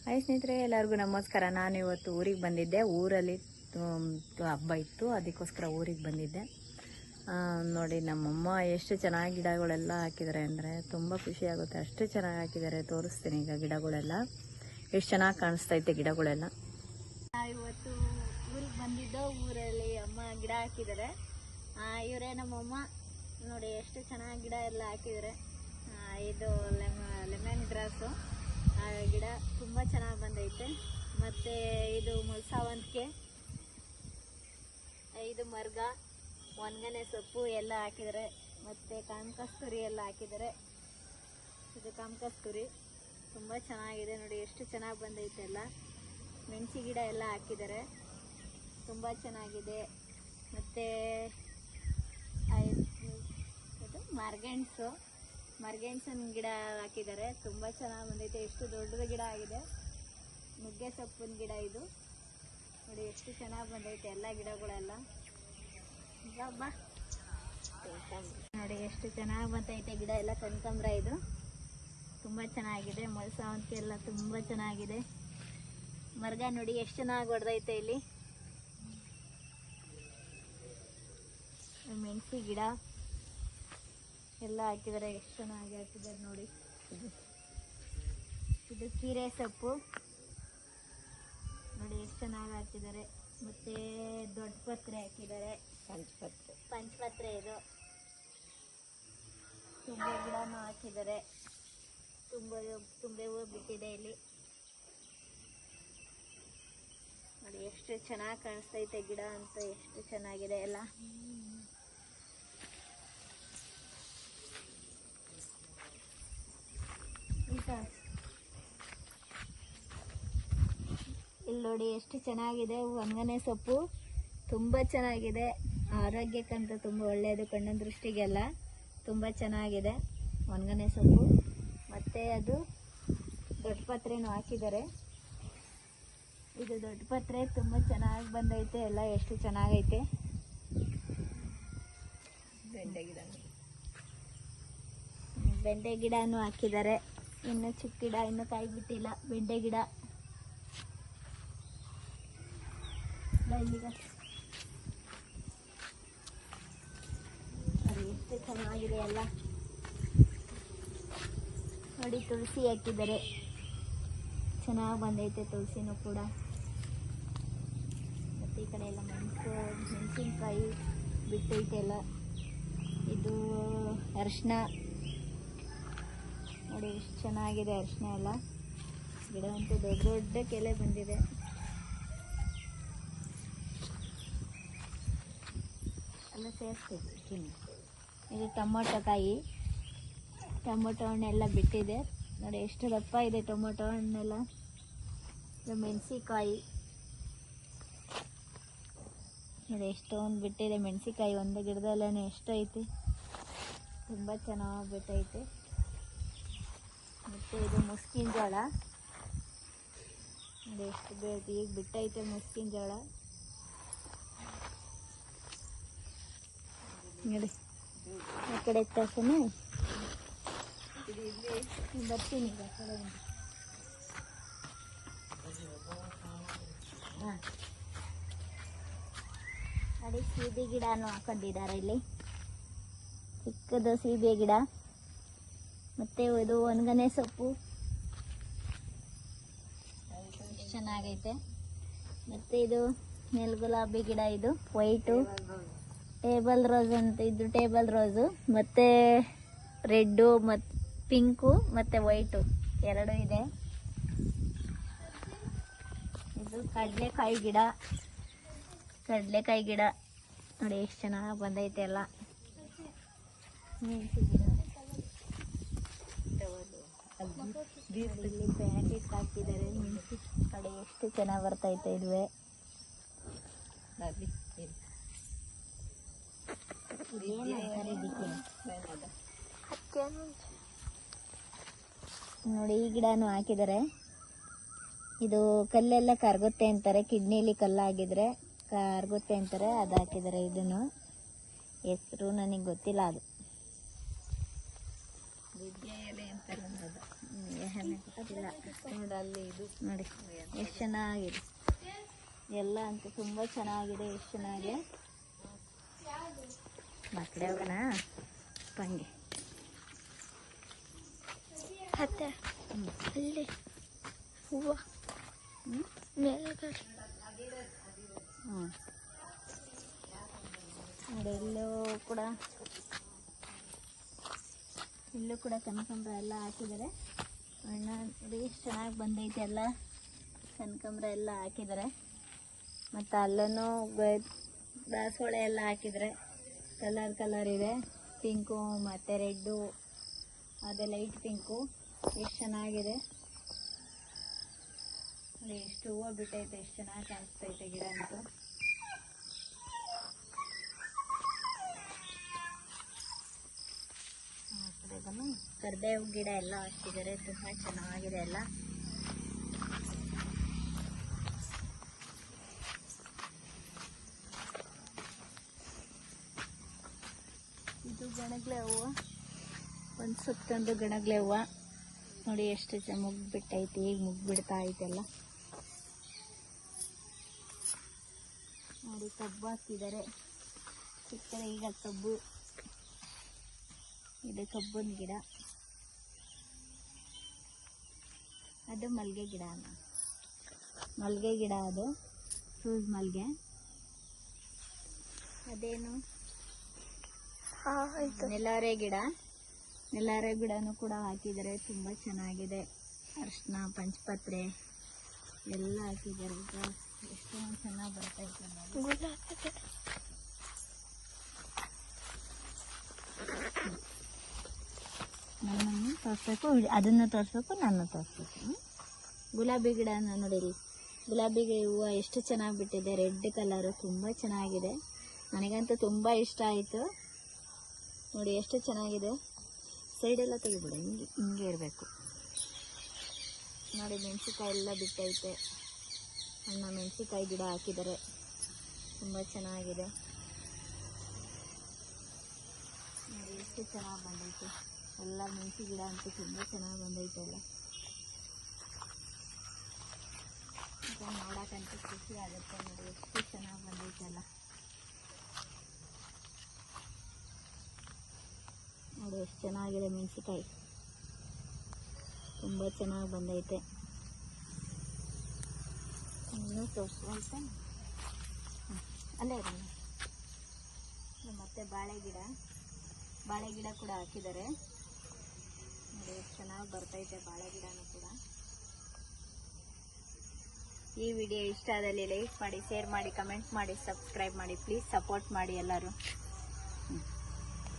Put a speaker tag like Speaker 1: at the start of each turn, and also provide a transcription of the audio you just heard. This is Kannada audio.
Speaker 1: ಹಾಯ್ ಸ್ನೇಹಿತರೆ, ಎಲ್ಲರಿಗೂ ನಮಸ್ಕಾರ. ನಾನು ಇವತ್ತು ಊರಿಗೆ ಬಂದಿದ್ದೆ. ಊರಲ್ಲಿ ಹಬ್ಬ ಇತ್ತು, ಅದಕ್ಕೋಸ್ಕರ ಊರಿಗೆ ಬಂದಿದ್ದೆ. ನೋಡಿ ನಮ್ಮಮ್ಮ ಎಷ್ಟು ಚೆನ್ನಾಗಿ ಗಿಡಗಳೆಲ್ಲ ಹಾಕಿದ್ದಾರೆ ಅಂದರೆ ತುಂಬ ಖುಷಿ ಆಗುತ್ತೆ. ಅಷ್ಟು ಚೆನ್ನಾಗಿ ಹಾಕಿದ್ದಾರೆ. ತೋರಿಸ್ತೀನಿ ಈಗ ಗಿಡಗಳೆಲ್ಲ ಎಷ್ಟು ಚೆನ್ನಾಗಿ ಕಾಣಿಸ್ತೈತೆ ಗಿಡಗಳೆಲ್ಲ. ಇವತ್ತು ಊರಿಗೆ ಬಂದಿದ್ದು, ಊರಲ್ಲಿ ಅಮ್ಮ ಗಿಡ ಹಾಕಿದ್ದಾರೆ. ಇವರೇ ನಮ್ಮಮ್ಮ. ನೋಡಿ ಎಷ್ಟು ಚೆನ್ನಾಗಿ ಗಿಡ ಎಲ್ಲ ಹಾಕಿದ್ದಾರೆ. ಇದು ಲೆಮನ್ ಗ್ರಾಸು ಗಿಡ ತುಂಬ ಚೆನ್ನಾಗಿ ಬಂದೈತೆ. ಮತ್ತು ಇದು ಮುಳ್ಸಾವಂತಿಗೆ, ಇದು ಮರ್ಗ, ಒಣಗನೆ ಸೊಪ್ಪು ಎಲ್ಲ ಹಾಕಿದ್ದಾರೆ. ಮತ್ತು ಕಾಮಕಸ್ತೂರಿ ಎಲ್ಲ ಹಾಕಿದ್ದಾರೆ. ಇದು ಕಾಮಕಸ್ತೂರಿ ತುಂಬ ಚೆನ್ನಾಗಿದೆ. ನೋಡಿ ಎಷ್ಟು ಚೆನ್ನಾಗಿ ಬಂದೈತೆ ಎಲ್ಲ. ಮೆಣಸಿ ಗಿಡ ಎಲ್ಲ ಹಾಕಿದ್ದಾರೆ, ತುಂಬ ಚೆನ್ನಾಗಿದೆ. ಮತ್ತು ಇದು ಮರ್ಗೆಣ್ಸನ್ ಗಿಡ ಹಾಕಿದ್ದಾರೆ, ತುಂಬ ಚೆನ್ನಾಗಿ ಬಂದೈತೆ. ಎಷ್ಟು ದೊಡ್ಡದ ಗಿಡ ಆಗಿದೆ. ನುಗ್ಗೆ ಸೊಪ್ಪಿನ ಗಿಡ ಇದು. ನೋಡಿ ಎಷ್ಟು ಚೆನ್ನಾಗಿ ಬಂದೈತೆ ಎಲ್ಲ ಗಿಡಗಳೆಲ್ಲ. ನೋಡಿ ಎಷ್ಟು ಚೆನ್ನಾಗಿ ಬಂದೈತೆ ಗಿಡ ಎಲ್ಲ. ಕನಕಾಂಬರ ಇದು ತುಂಬ ಚೆನ್ನಾಗಿದೆ. ಮುಳ್ಸಾವಂತಿಗೆ ಎಲ್ಲ ತುಂಬ ಚೆನ್ನಾಗಿದೆ. ಮರ್ಗ ನೋಡಿ ಎಷ್ಟು ಚೆನ್ನಾಗಿ ಹೊಡೆದೈತೆ ಇಲ್ಲಿ. ಮೆಣಸಿ ಗಿಡ ಎಲ್ಲ ಹಾಕಿದ್ದಾರೆ, ಎಷ್ಟು ಚೆನ್ನಾಗಿ ಹಾಕಿದ್ದಾರೆ ನೋಡಿ. ಇದು ಕೀರೆ ಸೊಪ್ಪು ನೋಡಿ ಎಷ್ಟು ಚೆನ್ನಾಗಿ ಹಾಕಿದ್ದಾರೆ. ಮತ್ತು ದೊಡ್ಡ ಪತ್ರೆ ಹಾಕಿದ್ದಾರೆ, ಪಂಚಪತ್ರೆ ಇದು. ತುಂಬೆ ಗಿಡನೂ ಹಾಕಿದ್ದಾರೆ. ತುಂಬೆ ಹೂವು ಬಿಟ್ಟಿದೆ ಇಲ್ಲಿ. ನೋಡಿ ಎಷ್ಟು ಚೆನ್ನಾಗಿ ಕಾಣಿಸ್ತೈತೆ ಗಿಡ ಅಂತ, ಎಷ್ಟು ಚೆನ್ನಾಗಿದೆ ಎಲ್ಲ. ಇಲ್ಲಿ ನೋಡಿ ಎಷ್ಟು ಚೆನ್ನಾಗಿದೆ. ಒಣಗನೆ ಸೊಪ್ಪು ತುಂಬ ಚೆನ್ನಾಗಿದೆ. ಆರೋಗ್ಯಕ್ಕಂತ ತುಂಬ ಒಳ್ಳೆಯದು, ಕಣ್ಣಿನ ದೃಷ್ಟಿಗೆಲ್ಲ ತುಂಬ ಚೆನ್ನಾಗಿದೆ ಒಣಗನೆ ಸೊಪ್ಪು. ಮತ್ತು ಅದು ದೊಡ್ಡ ಪತ್ರೆನೂ ಹಾಕಿದ್ದಾರೆ. ಇದು ದೊಡ್ಡ ಪತ್ರೆ ತುಂಬ ಚೆನ್ನಾಗಿ ಬಂದೈತೆ ಎಲ್ಲ, ಎಷ್ಟು ಚೆನ್ನಾಗೈತೆ. ಬೆಂಡೆ ಗಿಡನೂ ಹಾಕಿದ್ದಾರೆ. ಇನ್ನು ಚಿಕ್ಕ ಗಿಡ, ಇನ್ನು ಕಾಯಿ ಬಿಟ್ಟಿಲ್ಲ. ಬೆಂಡೆ ಗಿಡ ಎಷ್ಟು ಚೆನ್ನಾಗಿದೆ ಎಲ್ಲ. ನೋಡಿ ತುಳಸಿ ಹಾಕಿದ್ದಾರೆ, ಚೆನ್ನಾಗಿ ಬಂದೈತೆ ತುಳಸಿನೂ ಕೂಡ. ಮತ್ತು ಈ ಕಡೆ ಎಲ್ಲ ಮೆಣಸಿನ್ಕಾಯಿ ಬಿಟ್ಟೈತೆ ಎಲ್ಲ. ಇದು ಅರಿಶಿನ ನೋಡಿ ಎಷ್ಟು ಚೆನ್ನಾಗಿದೆ. ಅರಿಶಿನ ಎಲ್ಲ ಗಿಡ ಅಂತೂ ದೊಡ್ಡ ದೊಡ್ಡ ಕೆಲೆ ಬಂದಿದೆ. ಎಲ್ಲ ಸೇರಿಸ್ತೈತೆ. ಇದು ಟೊಮೊಟೊ ಕಾಯಿ, ಟೊಮೊಟೊ ಹಣ್ಣೆಲ್ಲ ಬಿಟ್ಟಿದೆ ನೋಡಿ, ಎಷ್ಟು ದಪ್ಪ ಇದೆ ಟೊಮೊಟೊ ಹಣ್ಣೆಲ್ಲ. ಇದು ಮೆಣಸಿಕಾಯಿ ನೋಡಿ ಎಷ್ಟೊಂದು ಬಿಟ್ಟಿದೆ. ಮೆಣಸಿಕಾಯಿ ಒಂದು ಗಿಡದಲ್ಲೇ ಎಷ್ಟೈತೆ, ತುಂಬ ಚೆನ್ನಾಗಿ ಬಿಟ್ಟೈತೆ. ಮತ್ತು ಇದು ಮುಸ್ಕಿನ ಜೋಳ ನೋಡಿ ಎಷ್ಟು ಬೇಗ ಈಗ ಬಿಟ್ಟೈತೆ ಮುಸ್ಕಿನ ಜೋಳ ನೋಡಿ. ಆ ಕಡೆ ತರ್ಸನ ಬರ್ತೀನಿ ಈಗ ಆ ಕಡೆ. ಹಾಂ ನೋಡಿ ಸೀಬೆ ಗಿಡನೂ ಹಾಕೊಂಡಿದ್ದಾರೆ ಇಲ್ಲಿ, ಚಿಕ್ಕದು ಸೀಬೆ ಗಿಡ. ಮತ್ತು ಇದು ಒಣಗನೆ ಸೊಪ್ಪು ಚೆನ್ನಾಗೈತೆ. ಮತ್ತು ಇದು ನೆಲಗುಲಾಬಿ ಗಿಡ, ಇದು ವೈಟು ಟೇಬಲ್ ರೋಸ್ ಅಂತ. ಇದು ಟೇಬಲ್ ರೋಸು, ಮತ್ತು ರೆಡ್ಡು ಮತ್ತು ಪಿಂಕು ಮತ್ತು ವೈಟು ಎರಡು ಇದೆ. ಇದು ಕಡಲೆಕಾಯಿ ಗಿಡ ನೋಡಿ ಎಷ್ಟು ಚೆನ್ನಾಗಿ ಬಂದೈತೆ ಎಲ್ಲ. ಮೆಣಸಿ ಗಿಡ ಇಲ್ಲಿ ಪ್ಯಾಕೆಟ್ ಹಾಕಿದ್ದಾರೆ. ಮೆಣಸಿ ಕಡೆ ಎಷ್ಟು ಚೆನ್ನಾಗಿ ಬರ್ತೈತೆ. ಇದುವೆ ನೋಡಿ ಈ ಗಿಡನೂ ಹಾಕಿದ್ದಾರೆ. ಇದು ಕಲ್ಲೆಲ್ಲ ಕರಗುತ್ತೆ ಅಂತಾರೆ, ಕಿಡ್ನಿಲಿ ಕಲ್ಲಾಗಿದ್ರೆ ಕರಗುತ್ತೆ ಅಂತಾರೆ, ಅದು ಹಾಕಿದ್ದಾರೆ. ಇದನ್ನು ಹೆಸರು ನನಗೆ ಗೊತ್ತಿಲ್ಲ. ಅದು ಹೆಣ್ಣೆ ಗೊತ್ತಿಲ್ಲ ನೋಡಿ ಅಲ್ಲಿ ಇದು ನೋಡಿ ಎಷ್ಟು ಚೆನ್ನಾಗಿದೆ ಎಲ್ಲ ಅಂತೂ ತುಂಬ ಚೆನ್ನಾಗಿದೆ. ಎಷ್ಟು ಚೆನ್ನಾಗಿದೆ. ಮಕ್ಕಳೇ ಹೋಗೋಣ ಹಂಗೆ
Speaker 2: ಅತ್ತೆ ಅಲ್ಲಿ ಹೂವು ಮೇಲ್ಗಡೆ
Speaker 1: ನೋಡಿ ಇಲ್ಲೂ ಕೂಡ ಕನಕಾಂಬರ ಎಲ್ಲ ಹಾಕಿದ್ದಾರೆ. ಅಣ್ಣ ನೋಡಿ ಎಷ್ಟು ಚೆನ್ನಾಗಿ ಬಂದೈತೆ ಎಲ್ಲ ಕನಕಾಂಬರ ಎಲ್ಲ ಹಾಕಿದ್ದಾರೆ. ಮತ್ತು ಅಲ್ಲೂ ದಾಸವಾಳ ಎಲ್ಲ ಹಾಕಿದರೆ ಕಲರ್ ಇದೆ. ಪಿಂಕು ಮತ್ತು ರೆಡ್ಡು ಅದೇ ಲೈಟ್ ಪಿಂಕು ಎಷ್ಟು ಚೆನ್ನಾಗಿದೆ ನೋಡಿ. ಎಷ್ಟು ಹೂವು ಬಿಟ್ಟೈತೆ, ಎಷ್ಟು ಚೆನ್ನಾಗಿ ಕಾಣಿಸ್ತೈತೆ ಗಿಡ ಅಂತೂ. ಕರಿಬೇವು ಗಿಡ ಎಲ್ಲ ಹಾಕಿದ್ದಾರೆ, ತುಂಬ ಚೆನ್ನಾಗಿದೆ ಎಲ್ಲ. ಇದು ಗಣಗ್ಲೆ ಹೂವು, ಒಂದು ಸುತ್ತೊಂದು ಗಣಗ್ಲೆ ಹೂವು ನೋಡಿ ಎಷ್ಟು ಮುಗ್ಬಿಟ್ಟೈತಿ. ಈಗ ಮುಗ್ಬಿಡ್ತಾ ಐತೆಲ್ಲ ನೋಡಿ. ಕಬ್ಬು ಹಾಕಿದ್ದಾರೆ, ಸಿಗ್ತಾರೆ ಈಗ ಕಬ್ಬು. ಇದು ಕಬ್ಬಿನ ಗಿಡ, ಅದು ಮಲ್ಲಿಗೆ ಗಿಡ. ಮಲ್ಲಿಗೆ ಗಿಡ ಅದು ಸೂಜ್ ಮಲ್ಲಿಗೆ. ಅದೇನು ನೆಲಾರೆ ಗಿಡ. ನೆಲಾರೆ ಗಿಡನೂ ಕೂಡ ಹಾಕಿದ್ದಾರೆ, ತುಂಬ ಚೆನ್ನಾಗಿದೆ. ಅರಿಶಿನ ಪಂಚಪತ್ರೆ ಎಲ್ಲ ಹಾಕಿದ್ದಾರೆ. ಈಗ ಎಷ್ಟೊಂದು ಚೆನ್ನಾಗಿ ಬರ್ತೈತೆ ನೋಡಿ. ನನ್ನನ್ನು ತೋರಿಸ್ಬೇಕು, ಅದನ್ನು ತೋರಿಸ್ಬೇಕು, ನನ್ನ ತೋರಿಸ್ಬೇಕು. ಗುಲಾಬಿ ಗಿಡ ನೋಡಿ, ಗುಲಾಬಿ ಹೂವು ಎಷ್ಟು ಚೆನ್ನಾಗಿ ಬಿಟ್ಟಿದೆ. ರೆಡ್ ಕಲರು ತುಂಬ ಚೆನ್ನಾಗಿದೆ. ನನಗಂತೂ ತುಂಬ ಇಷ್ಟ ಆಯಿತು ನೋಡಿ, ಎಷ್ಟು ಚೆನ್ನಾಗಿದೆ. ಸೈಡೆಲ್ಲ ತೆಗಿಬಿಡು, ಹಿಂಗೆ ಇರಬೇಕು ನೋಡಿ. ಮೆಣಸಿನ್ಕಾಯಿ ಎಲ್ಲ ಬಿಟ್ಟೈತೆ. ಅಣ್ಣ ಮೆಣಸಿನ್ಕಾಯಿ ಗಿಡ ಹಾಕಿದ್ದಾರೆ, ತುಂಬ ಚೆನ್ನಾಗಿದೆ ನೋಡಿ. ಎಷ್ಟು ಚೆನ್ನಾಗಿ ಬಂದೈತೆ ಎಲ್ಲ. ಮೆಣಸಿ ಗಿಡ ಅಂತೂ ತುಂಬ ಚೆನ್ನಾಗಿ ಬಂದೈತೆ ಎಲ್ಲ. ನೋಡೋಕ್ಕಂತೂ ಖುಷಿ ಆಗುತ್ತೆ ನೋಡಿ, ಎಷ್ಟು ಚೆನ್ನಾಗಿ ಬಂದೈತೆ ಎಲ್ಲ ನೋಡಿ. ಎಷ್ಟು ಚೆನ್ನಾಗಿದೆ ಮೆಣಸಿನ್ಕಾಯಿ, ತುಂಬ ಚೆನ್ನಾಗಿ ಬಂದೈತೆ. ಇನ್ನೂ ತೋರಿಸುವಂತೆ ಅಲ್ಲೇ ಇರೋಣ. ಮತ್ತು ಬಾಳೆ ಗಿಡ ಕೂಡ ಹಾಕಿದ್ದಾರೆ ನೋಡಿ. ಎಷ್ಟು ಚೆನ್ನಾಗಿ ಬರ್ತೈತೆ ಬಾಳೆ ಗಿಡನೂ ಕೂಡ. ಈ ವಿಡಿಯೋ ಇಷ್ಟ ಆದಲ್ಲಿ ಲೈಕ್ ಮಾಡಿ, ಶೇರ್ ಮಾಡಿ, ಕಮೆಂಟ್ ಮಾಡಿ, ಸಬ್ಸ್ಕ್ರೈಬ್ ಮಾಡಿ. ಪ್ಲೀಸ್ ಸಪೋರ್ಟ್ ಮಾಡಿ ಎಲ್ಲರೂ.